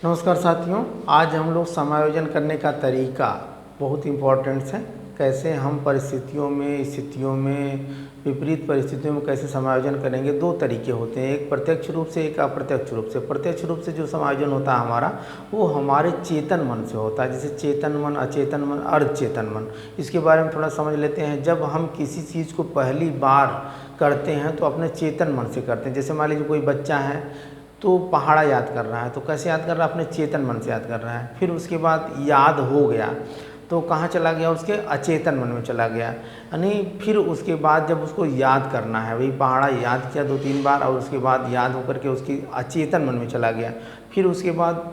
नमस्कार साथियों, आज हम लोग समायोजन करने का तरीका बहुत इम्पोर्टेंट है। कैसे हम परिस्थितियों में, स्थितियों में, विपरीत परिस्थितियों में कैसे समायोजन करेंगे। दो तरीके होते हैं, एक प्रत्यक्ष रूप से, एक अप्रत्यक्ष रूप से। प्रत्यक्ष रूप से जो समायोजन होता है हमारा, वो हमारे चेतन मन से होता है, जैसे चेतन मन, अचेतन मन, अर्धचेतन मन। इसके बारे में थोड़ा समझ लेते हैं। जब हम किसी चीज़ को पहली बार करते हैं तो अपने चेतन मन से करते हैं। जैसे मान लीजिए कोई बच्चा है तो पहाड़ा याद कर रहा है, तो कैसे याद कर रहा है? अपने चेतन मन से याद कर रहा है। फिर उसके बाद याद हो गया तो कहाँ चला गया? उसके अचेतन मन में चला गया। यानी फिर उसके बाद जब उसको याद करना है, वही पहाड़ा याद किया 2-3 बार और उसके बाद याद होकर के उसकी अचेतन मन में चला गया। फिर उसके बाद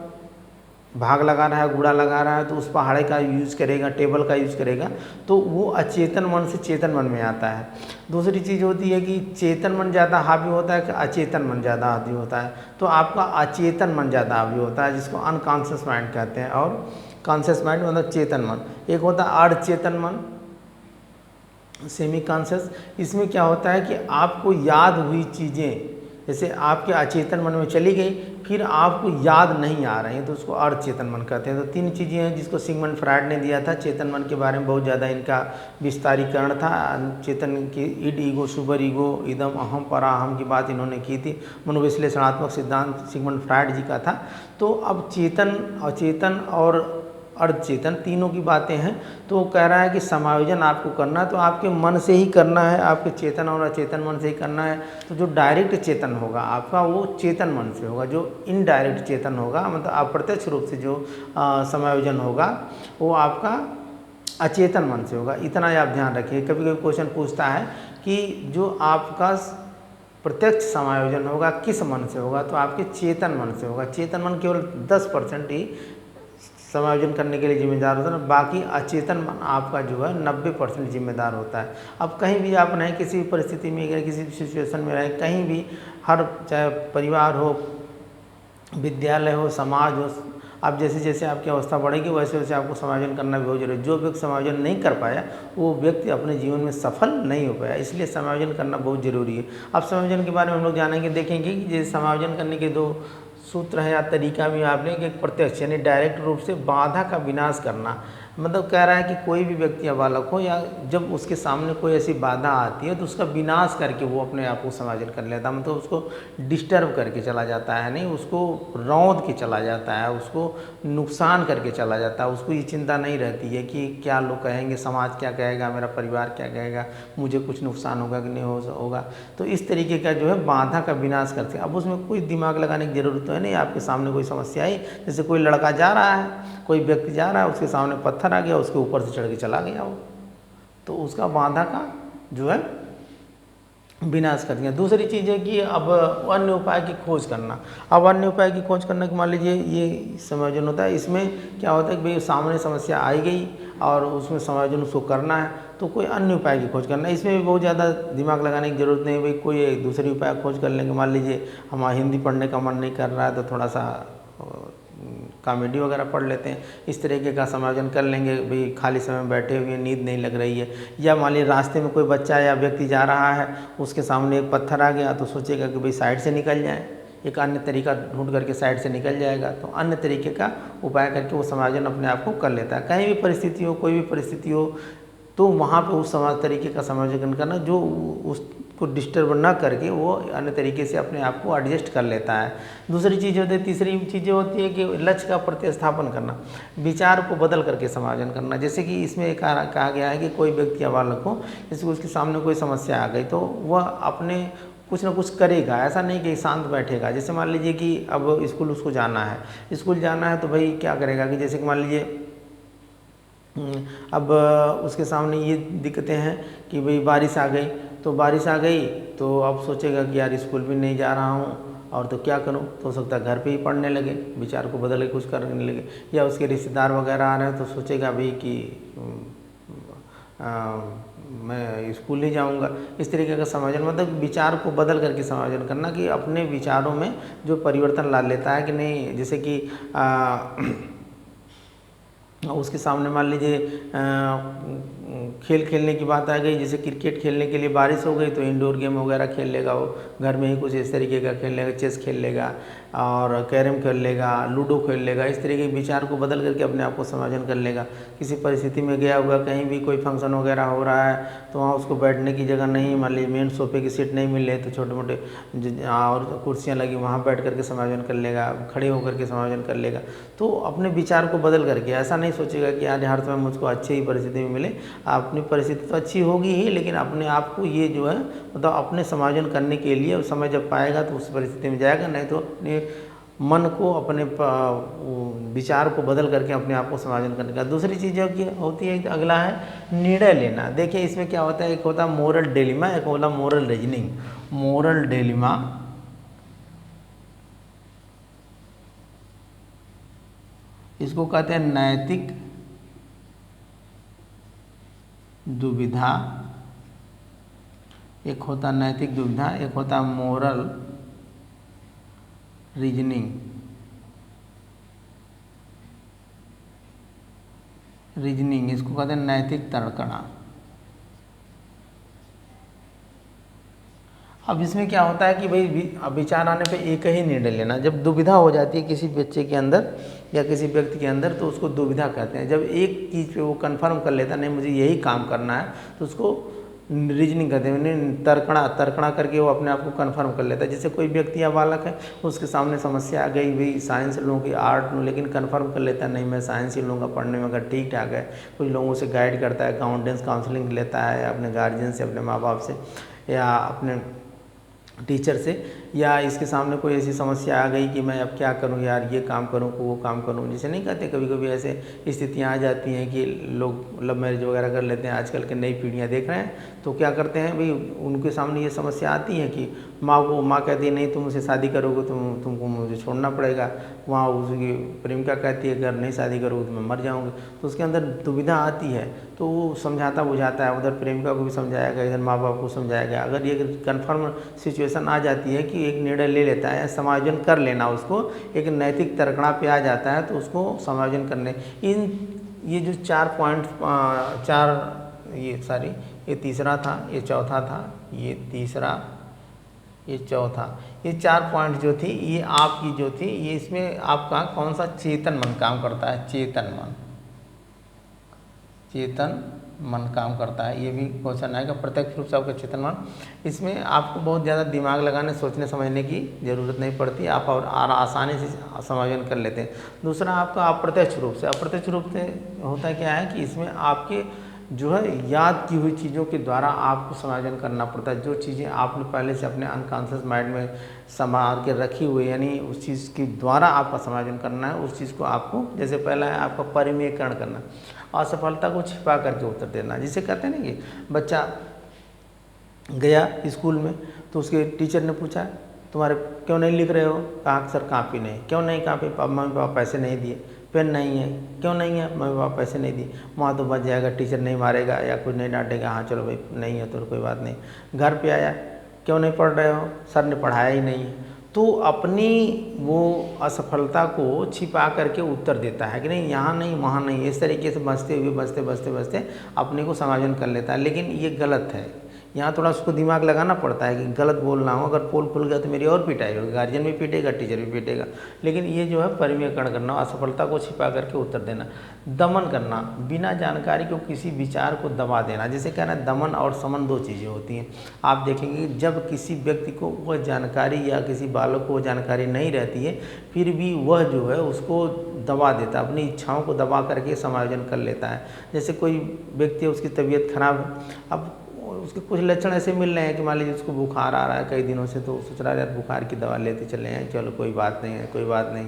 भाग लगा रहा है, गुणा लगा रहा है, तो उस पहाड़े का यूज़ करेगा, टेबल का यूज़ करेगा, तो वो अचेतन मन से चेतन मन में आता है। दूसरी चीज़ होती है कि चेतन मन ज़्यादा हावी होता है कि अचेतन मन ज़्यादा हावी होता है। तो आपका अचेतन मन ज़्यादा हावी होता है, जिसको अनकॉन्शियस माइंड कहते हैं। और कॉन्शियस माइंड मतलब चेतन मन। एक होता है अर्धचेतन मन, सेमी कॉन्शियस। इसमें क्या होता है कि आपको याद हुई चीज़ें जैसे आपके अचेतन मन में चली गई, फिर आपको याद नहीं आ रही हैं, तो उसको अर्धचेतन मन कहते हैं। तो 3 चीज़ें हैं जिसको सिगमंड फ्रायड ने दिया था। चेतन मन के बारे में बहुत ज़्यादा इनका विस्तारीकरण था। चेतन की इड, ईगो, सुपर ईगो, इदम, अहम, पराहम की बात इन्होंने की थी। मनोविश्लेषणात्मक सिद्धांत सिगमंड फ्रायड जी का था। तो अब चेतन, अचेतन और अर्धचेतन तीनों की बातें हैं। तो वो कह रहा है कि समायोजन आपको करना है तो आपके मन से ही करना है, आपके चेतन और अचेतन मन से ही करना है। तो जो डायरेक्ट चेतन होगा आपका, वो चेतन मन से होगा। जो इनडायरेक्ट चेतन होगा, मतलब अप्रत्यक्ष रूप से जो समायोजन होगा, वो आपका अचेतन मन से होगा। इतना आप ध्यान रखिए। कभी कभी क्वेश्चन पूछता है कि जो आपका प्रत्यक्ष समायोजन होगा किस मन से होगा, तो आपके चेतन मन से होगा। चेतन मन केवल 10% ही समायोजन करने के लिए जिम्मेदार होता है, बाकी अचेतन मन आपका जो है 90% जिम्मेदार होता है। अब कहीं भी आप रहें, किसी भी परिस्थिति में अगर किसी भी सिचुएशन में रहें, कहीं भी, हर चाहे परिवार हो, विद्यालय हो, समाज हो, अब जैसे जैसे आपकी अवस्था बढ़ेगी वैसे वैसे आपको समायोजन करना भी बहुत जरूरी है। जो व्यक्ति समायोजन नहीं कर पाया वो व्यक्ति अपने जीवन में सफल नहीं हो पाया, इसलिए समायोजन करना बहुत जरूरी है। अब समायोजन के बारे में हम लोग जानेंगे, देखेंगे कि जैसे समायोजन करने के 2 सूत्र है या तरीका भी आपने, कि प्रत्यक्ष यानी डायरेक्ट रूप से बाधा का विनाश करना। मतलब कह रहा है कि कोई भी व्यक्ति या बालक हो, या जब उसके सामने कोई ऐसी बाधा आती है तो उसका विनाश करके वो अपने आप को समायोजन कर लेता है। मतलब उसको डिस्टर्ब करके चला जाता है, नहीं उसको रौंद के चला जाता है, उसको नुकसान करके चला जाता है। उसको ये चिंता नहीं रहती है कि क्या लोग कहेंगे, समाज क्या कहेगा, मेरा परिवार क्या कहेगा, मुझे कुछ नुकसान होगा कि नहीं होगा। तो इस तरीके का जो है बाधा का विनाश करते हैं। अब उसमें कोई दिमाग लगाने की ज़रूरत तो है नहीं। आपके सामने कोई समस्या आई, जैसे कोई लड़का जा रहा है, कोई व्यक्ति जा रहा है, उसके सामने पत्थर आ गया, उसके ऊपर से चढ़ के चला गया वो, तो उसका बाधा का जो है विनाश कर दिया। दूसरी चीज़ है कि अब अन्य उपाय की खोज करना। अब अन्य उपाय की खोज करना कि मान लीजिए ये समायोजन होता है, इसमें क्या होता है कि भाई सामने समस्या आई गई और उसमें समायोजन उसको करना है, तो कोई अन्य उपाय की खोज करना है। इसमें भी बहुत ज़्यादा दिमाग लगाने की ज़रूरत नहीं है। भाई कोई एक दूसरी उपाय खोज कर लेंगे। मान लीजिए हमारा हिंदी पढ़ने का मन नहीं कर रहा है तो थोड़ा सा कॉमेडी वगैरह पढ़ लेते हैं, इस तरीके का समायोजन कर लेंगे। भाई खाली समय में बैठे हुए, नींद नहीं लग रही है, या मान लीजिए रास्ते में कोई बच्चा या व्यक्ति जा रहा है, उसके सामने एक पत्थर आ गया तो सोचेगा कि भाई साइड से निकल जाए, एक अन्य तरीका ढूंढ करके साइड से निकल जाएगा। तो अन्य तरीके का उपाय करके वो समायोजन अपने आप को कर लेता है। कहीं भी परिस्थिति हो, कोई भी परिस्थिति हो, तो वहाँ पे उस तरीके का समायोजन करना जो उसको डिस्टर्ब ना करके वो अन्य तरीके से अपने आप को एडजस्ट कर लेता है। दूसरी चीज़ होती है, तीसरी चीज़ें होती है कि लक्ष्य का प्रतिस्थापन करना, विचार को बदल करके समायोजन करना। जैसे कि इसमें कहा गया है कि कोई व्यक्ति या बालक हो, जैसे उसके सामने कोई समस्या आ गई तो वह अपने कुछ ना कुछ करेगा, ऐसा नहीं कि शांत बैठेगा। जैसे मान लीजिए कि अब स्कूल उसको जाना है, स्कूल जाना है तो भाई क्या करेगा कि जैसे कि मान लीजिए अब उसके सामने ये दिक्कतें हैं कि भाई बारिश आ गई, तो बारिश आ गई तो अब सोचेगा कि यार स्कूल भी नहीं जा रहा हूँ और तो क्या करूँ, तो हो सकता है घर पे ही पढ़ने लगे, विचार को बदल के कुछ करने लगे। या उसके रिश्तेदार वगैरह आ रहे हैं तो सोचेगा भाई कि मैं स्कूल नहीं जाऊंगा। इस तरीके का समायोजन, मतलब विचार को बदल करके समायोजन करना, कि अपने विचारों में जो परिवर्तन ला लेता है कि नहीं। जैसे कि उसके सामने मान लीजिए खेल खेलने की बात आ गई, जैसे क्रिकेट खेलने के लिए बारिश हो गई तो इंडोर गेम वगैरह खेल लेगा, वो घर में ही कुछ इस तरीके का खेल लेगा, चेस खेल लेगा और कैरम खेल लेगा, लूडो खेल लेगा। इस तरीके के विचार को बदल करके अपने आप को समायोजन कर लेगा। किसी परिस्थिति में गया हुआ, कहीं भी कोई फंक्शन वगैरह हो रहा है तो वहाँ उसको बैठने की जगह नहीं, मान लीजिए मेन सोफे की सीट नहीं मिले तो छोटे मोटे और कुर्सियाँ लगी वहाँ बैठ करके समायोजन कर लेगा, खड़े होकर के समायोजन कर लेगा। तो अपने विचार को बदल करके ऐसा नहीं सोचेगा कि आज हर समय मुझको अच्छी ही परिस्थिति में मिले। अपनी परिस्थिति तो अच्छी होगी ही, लेकिन अपने आप को ये जो है मतलब अपने समायोजन करने के लिए समय जब पाएगा तो उस परिस्थिति में जाएगा, नहीं तो अपने मन को, अपने विचार को बदल करके अपने आप को समायोजन करने का। दूसरी चीज़ जो कि होती है, अगला है निर्णय लेना। देखिए इसमें क्या होता है, एक होता है मोरल डिलेमा, एक होता है मोरल रीजनिंग। मोरल डिलेमा इसको कहते हैं नैतिक दुविधा, एक होता नैतिक दुविधा, एक होता मोरल रीजनिंग। इसको कहते हैं नैतिक तर्कणा। अब इसमें क्या होता है कि भाई विचार आने पे एक ही निर्णय लेना। जब दुविधा हो जाती है किसी बच्चे के अंदर या किसी व्यक्ति के अंदर तो उसको दुविधा कहते हैं। जब एक चीज़ पे वो कन्फर्म कर लेता है, नहीं मुझे यही काम करना है, तो उसको रीजनिंग कहते हैं, तर्कणा करके वो अपने आप को कन्फर्म कर लेता है। जैसे कोई व्यक्ति या बालक है, उसके सामने समस्या आ गई, भाई साइंस लूँ कि आर्ट लूँ, लेकिन कन्फर्म कर लेता है नहीं मैं साइंस ही लूँगा, पढ़ने में अगर ठीक ठाक है। कुछ लोगों से गाइड करता है, गाइडेंस काउंसलिंग लेता है अपने गार्जियन से, अपने माँ बाप से या अपने टीचर से, या इसके सामने कोई ऐसी समस्या आ गई कि मैं अब क्या करूं यार, ये काम करूं कि वो काम करूं। जैसे नहीं कहते, कभी कभी ऐसे स्थितियां आ जाती हैं कि लोग लव मैरिज वगैरह कर लेते हैं। आजकल के नई पीढ़ियां देख रहे हैं तो क्या करते हैं भाई, उनके सामने ये समस्या आती है कि माँ कहती है नहीं तुम मुझसे शादी करोगे तुमको मुझे छोड़ना पड़ेगा। वहाँ उसकी प्रेमिका कहती है अगर नहीं शादी करोगे तो मैं मर जाऊँगी। तो उसके अंदर दुविधा आती है, तो वो समझाता बुझाता है, उधर प्रेमिका को भी समझाएगा, इधर माँ बाप को समझाएगा। अगर ये कन्फर्म सिचुएशन आ जाती है कि एक निर्णय ले लेता है, समायोजन कर लेना, उसको एक नैतिक तर्कणा पे आ जाता है, तो उसको समायोजन करने ये जो 4 पॉइंट ये तीसरा था, ये चौथा था, ये तीसरा, ये चौथा, ये 4 पॉइंट जो थी ये आपकी जो थी, ये इसमें आपका कौन सा चेतन मन काम करता है। चेतन मन काम करता है। ये भी क्वेश्चन आएगा, प्रत्यक्ष रूप से आपका चेतन मन। इसमें आपको बहुत ज़्यादा दिमाग लगाने, सोचने समझने की ज़रूरत नहीं पड़ती, आप और आसानी से समायोजन कर लेते हैं। दूसरा आपका अप्रत्यक्ष रूप से होता क्या है कि इसमें आपके जो है याद की हुई चीज़ों के द्वारा आपको समायोजन करना पड़ता है। जो चीज़ें आपने पहले से अपने अनकॉन्शियस माइंड में संभाल के रखी हुई, यानी उस चीज़ के द्वारा आपका समायोजन करना है। उस चीज़ को आपको, जैसे पहला है आपका परिमेयकरण करना, असफलता को छिपा करके उत्तर देना। जिसे कहते हैं ना कि बच्चा गया स्कूल में तो उसके टीचर ने पूछा तुम्हारे क्यों नहीं लिख रहे हो, कहा सर कापी नहीं। क्यों नहीं कापी, मम्मी पापा पैसे नहीं दिए। पेन नहीं है, क्यों नहीं है, मम्मी पापा पैसे नहीं दिए। वहाँ तो बच जाएगा, टीचर नहीं मारेगा या कुछ नहीं डांटेगा, हाँ चलो भाई नहीं है तो कोई बात नहीं। घर पे आया, क्यों नहीं पढ़ रहे हो, सर ने पढ़ाया ही नहीं है। तो अपनी वो असफलता को छिपा करके उत्तर देता है कि नहीं यहाँ नहीं वहाँ नहीं, इस तरीके से बचते अपने को समायोजन कर लेता है। लेकिन ये गलत है, यहाँ थोड़ा उसको दिमाग लगाना पड़ता है कि गलत बोल ना हो। अगर पोल खुल गया तो मेरी और पिटाई होगी, गार्जियन भी पीटेगा, टीचर भी पीटेगा। लेकिन ये जो है परिमेयकरण करना, असफलता को छिपा करके उत्तर देना। दमन करना, बिना जानकारी को किसी विचार को दबा देना। जैसे कहना दमन और समन 2 चीज़ें होती हैं। आप देखेंगे जब किसी व्यक्ति को वह जानकारी या किसी बालक को जानकारी नहीं रहती है, फिर भी वह जो है उसको दबा देता है, अपनी इच्छाओं को दबा करके समायोजन कर लेता है। जैसे कोई व्यक्ति है, उसकी तबीयत खराब है, अब उसके कुछ लक्षण ऐसे मिल रहे हैं कि मान लीजिए उसको बुखार आ रहा है कई दिनों से, तो सोच रहा है यार बुखार की दवा लेते चले हैं, चलो कोई बात नहीं।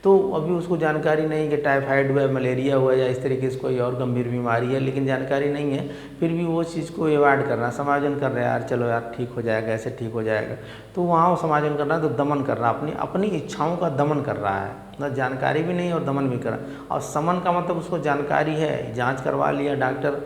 तो अभी उसको जानकारी नहीं कि टाइफाइड हुआ है, मलेरिया हुआ है या इस तरीके से कोई और गंभीर बीमारी है, लेकिन जानकारी नहीं है, फिर भी वो चीज़ को अवॉइड कर रहा है, समायोजन कर रहा है, यार चलो यार ठीक हो जाएगा, ऐसे ठीक हो जाएगा। तो वहाँ वो समायोजन कर रहा है, तो दमन कर रहा है, अपनी इच्छाओं का दमन कर रहा है। मतलब जानकारी भी नहीं और दमन भी कर रहा है। और समन का मतलब उसको जानकारी है, जाँच करवा लिया डॉक्टर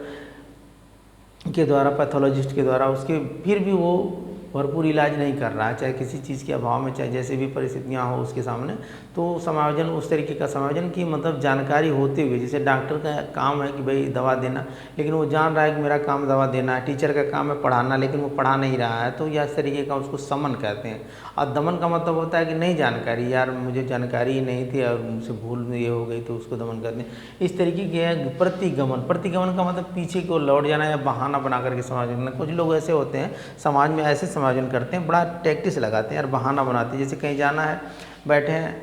के द्वारा, पैथोलॉजिस्ट के द्वारा, उसके फिर भी वो भरपूर इलाज नहीं कर रहा है, चाहे किसी चीज़ के अभाव में, चाहे जैसे भी परिस्थितियाँ हो उसके सामने, तो समायोजन उस तरीके का समायोजन की मतलब जानकारी होते हुए, जैसे डॉक्टर का काम है कि भाई दवा देना, लेकिन वो जान रहा है कि मेरा काम दवा देना है, टीचर का काम है पढ़ाना, लेकिन वो पढ़ा नहीं रहा है, तो यह इस तरीके का उसको समन कहते हैं। और दमन का मतलब होता है कि नहीं जानकारी, यार मुझे जानकारी ही नहीं थी और मुझसे भूल में ये हो गई, तो उसको दमन कहते हैं। इस तरीके के है प्रतिगमन। प्रतिगमन का मतलब पीछे को लौट जाना या बहाना बना करके समायोजन करना। कुछ लोग ऐसे होते हैं समाज में ऐसे समायोजन करते हैं, बड़ा टैक्टिस लगाते हैं और बहाना बनाते हैं। जैसे कहीं जाना है, बैठे हैं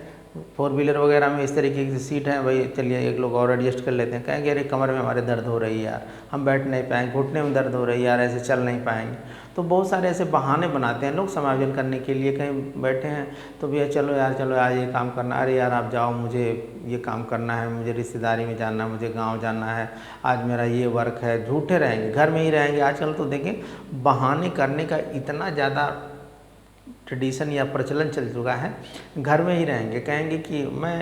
4 व्हीलर वगैरह में, इस तरीके की सीट है, भाई चलिए एक लोग और एडजस्ट कर लेते हैं, कहेंगे अरे कमर में हमारे दर्द हो रही है यार, हम बैठ नहीं पाएंगे, घुटने में दर्द हो रही है यार, ऐसे चल नहीं पाएंगे। तो बहुत सारे ऐसे बहाने बनाते हैं लोग समायोजन करने के लिए। कहीं बैठे हैं तो भैया चलो यार, चलो आज ये काम करना, अरे यार आप जाओ, मुझे ये काम करना है, मुझे रिश्तेदारी में जाना है, मुझे गाँव जाना है, आज मेरा ये वर्क है। झूठे रहेंगे, घर में ही रहेंगे। आजकल तो देखें बहाने करने का इतना ज़्यादा ट्रेडिशन या प्रचलन चल चुका है, घर में ही रहेंगे, कहेंगे कि मैं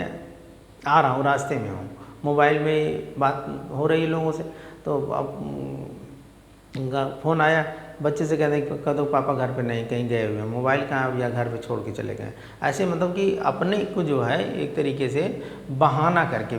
आ रहा हूँ, रास्ते में हूँ, मोबाइल में बात हो रही है लोगों से, तो अब उनका फ़ोन आया, बच्चे से कह दो पापा घर पे नहीं, कहीं गए हुए हैं, मोबाइल कहाँ या घर पे छोड़ के चले गए। ऐसे मतलब कि अपने को जो है एक तरीके से बहाना करके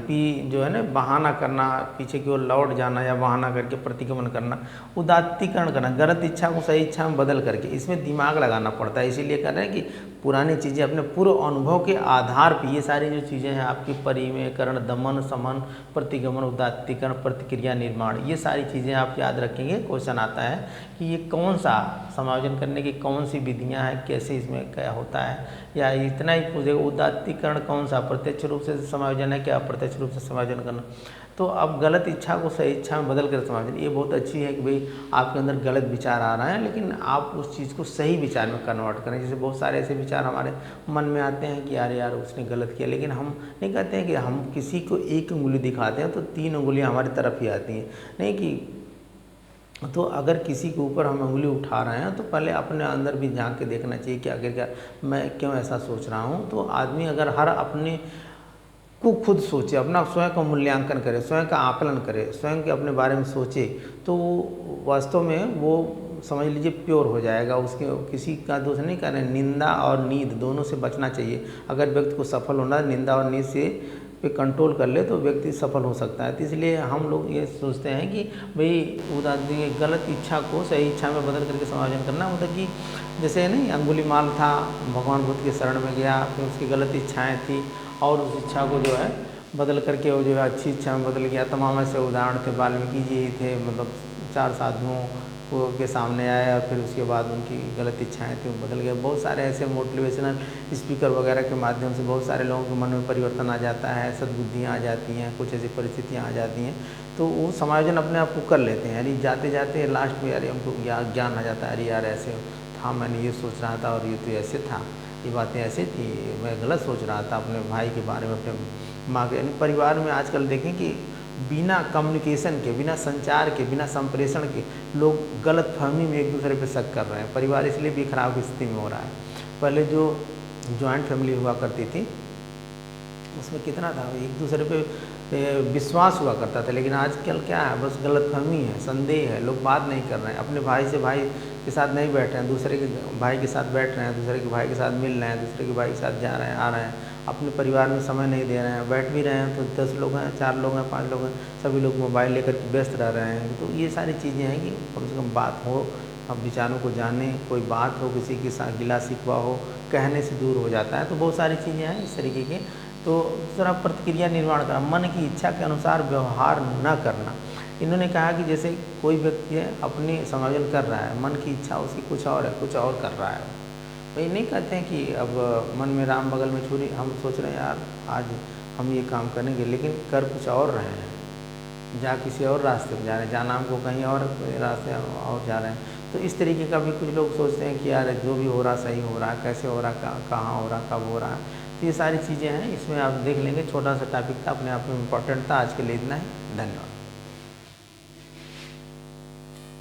जो है ना, बहाना करना, पीछे की ओर लौट जाना या बहाना करके प्रतिगमन करना, उदात्तीकरण करना, गलत इच्छा को सही इच्छा में बदल करके, इसमें दिमाग लगाना पड़ता है। इसीलिए कह रहे हैं कि पुरानी चीज़ें अपने पूर्व अनुभव के आधार पर, ये सारी जो चीज़ें हैं आपकी परिमेयकरण, दमन, समन, प्रतिगमन, उदात्तीकरण, प्रतिक्रिया निर्माण, ये सारी चीज़ें आप याद रखेंगे। क्वेश्चन आता है कि ये कौन सा समायोजन करने की कौन सी विधियां हैं, कैसे इसमें क्या होता है, या इतना ही पूछेगा उदात्तीकरण कौन सा, प्रत्यक्ष रूप से समायोजन है क्या अप्रत्यक्ष रूप से समायोजन करना। तो अब गलत इच्छा को सही इच्छा में बदल कर समायोजन, ये बहुत अच्छी है कि भाई आपके अंदर गलत विचार आ रहे हैं, लेकिन आप उस चीज़ को सही विचार में कन्वर्ट करें। जैसे बहुत सारे ऐसे विचार हमारे मन में आते हैं कि यार उसने गलत किया, लेकिन हम नहीं कहते हैं कि हम किसी को एक उंगली दिखाते हैं तो 3 उंगलियाँ हमारी तरफ ही आती हैं, नहीं कि तो अगर किसी के ऊपर हम उंगली उठा रहे हैं तो पहले अपने अंदर भी झांक के देखना चाहिए कि आखिरकार मैं क्यों ऐसा सोच रहा हूँ। तो आदमी अगर हर अपने को खुद सोचे, अपना स्वयं का मूल्यांकन करे, स्वयं का आकलन करे, स्वयं के अपने बारे में सोचे, तो वास्तव में वो समझ लीजिए प्योर हो जाएगा। उसके किसी का दोष नहीं कर रहे, निंदा और नींद दोनों से बचना चाहिए। अगर व्यक्ति को सफल होना है, निंदा और नींद से पे कंट्रोल कर ले तो व्यक्ति सफल हो सकता है। तो इसलिए हम लोग ये सोचते हैं कि भाई उदाहरण गलत इच्छा को सही इच्छा में बदल करके समायोजन करना, मतलब कि जैसे नहीं अंगुलीमाल था, भगवान बुद्ध के शरण में गया, फिर उसकी गलत इच्छाएँ थी और उस इच्छा को जो है बदल करके वो जो है अच्छी इच्छा में बदल गया। तमाम ऐसे उदाहरण थे, वाल्मीकि जी थे, मतलब 4 साधुओं के सामने आए और फिर उसके बाद उनकी गलत इच्छाएं थी वो बदल गए। बहुत सारे ऐसे मोटिवेशनल स्पीकर वगैरह के माध्यम से बहुत सारे लोगों के मन में परिवर्तन आ जाता है, सद्बुद्धियाँ आ जाती हैं, कुछ ऐसी परिस्थितियाँ आ जाती हैं, तो वो समायोजन अपने आप को कर लेते हैं। यानी जाते जाते लास्ट में यार हमको ज्ञान आ जाता है, अरे यार ऐसे था, मैंने ये सोच रहा था और ये तो ऐसे था, ये बातें ऐसे थी, मैं गलत सोच रहा था अपने भाई के बारे में, अपने माँ के। यानी परिवार में आजकल देखें कि बिना कम्युनिकेशन के, बिना संचार के, बिना संप्रेषण के लोग गलत फहमी में एक दूसरे पे शक कर रहे हैं। परिवार इसलिए भी खराब स्थिति में हो रहा है। पहले जो जॉइंट फैमिली हुआ करती थी उसमें कितना था, एक दूसरे पे विश्वास हुआ करता था, लेकिन आजकल क्या है, बस गलतफहमी है, संदेह है, लोग बात नहीं कर रहे हैं, अपने भाई से भाई के साथ नहीं बैठ रहे हैं, दूसरे के भाई के साथ बैठ रहे हैं, दूसरे के भाई के साथ मिल रहे हैं, दूसरे के भाई के साथ जा रहे हैं, आ रहे हैं, अपने परिवार में समय नहीं दे रहे हैं। बैठ भी रहे हैं तो 10 लोग हैं, 4 लोग हैं, 5 लोग हैं, सभी लोग मोबाइल लेकर के व्यस्त रह रहे हैं। तो ये सारी चीज़ें हैं कि कम से कम बात हो, अब विचारों को जाने, कोई बात हो, किसी के साथ गिला शिकवा हो, कहने से दूर हो जाता है। तो बहुत सारी चीज़ें हैं इस तरीके की। तो दूसरा प्रतिक्रिया निर्माण करना, मन की इच्छा के अनुसार व्यवहार न करना। इन्होंने कहा कि जैसे कोई व्यक्ति है अपनी समायोजन कर रहा है, मन की इच्छा उसकी कुछ और है, कुछ और कर रहा है। वही नहीं कहते हैं कि अब मन में राम बगल में छुरी, हम सोच रहे हैं यार आज हम ये काम करेंगे, लेकिन कर कुछ और रहे हैं, जा किसी और रास्ते पर जा रहे हैं, जाना हमको कहीं और रास्ते और जा रहे हैं। तो इस तरीके का भी कुछ लोग सोचते हैं कि यार जो भी हो रहा सही हो रहा है, कैसे हो रहा, कहाँ हो रहा, कब हो रहा है। तो ये सारी चीज़ें हैं, इसमें आप देख लेंगे। छोटा सा टॉपिक था, अपने आप में इम्पोर्टेंट था। आज के लिए इतना ही, धन्यवाद।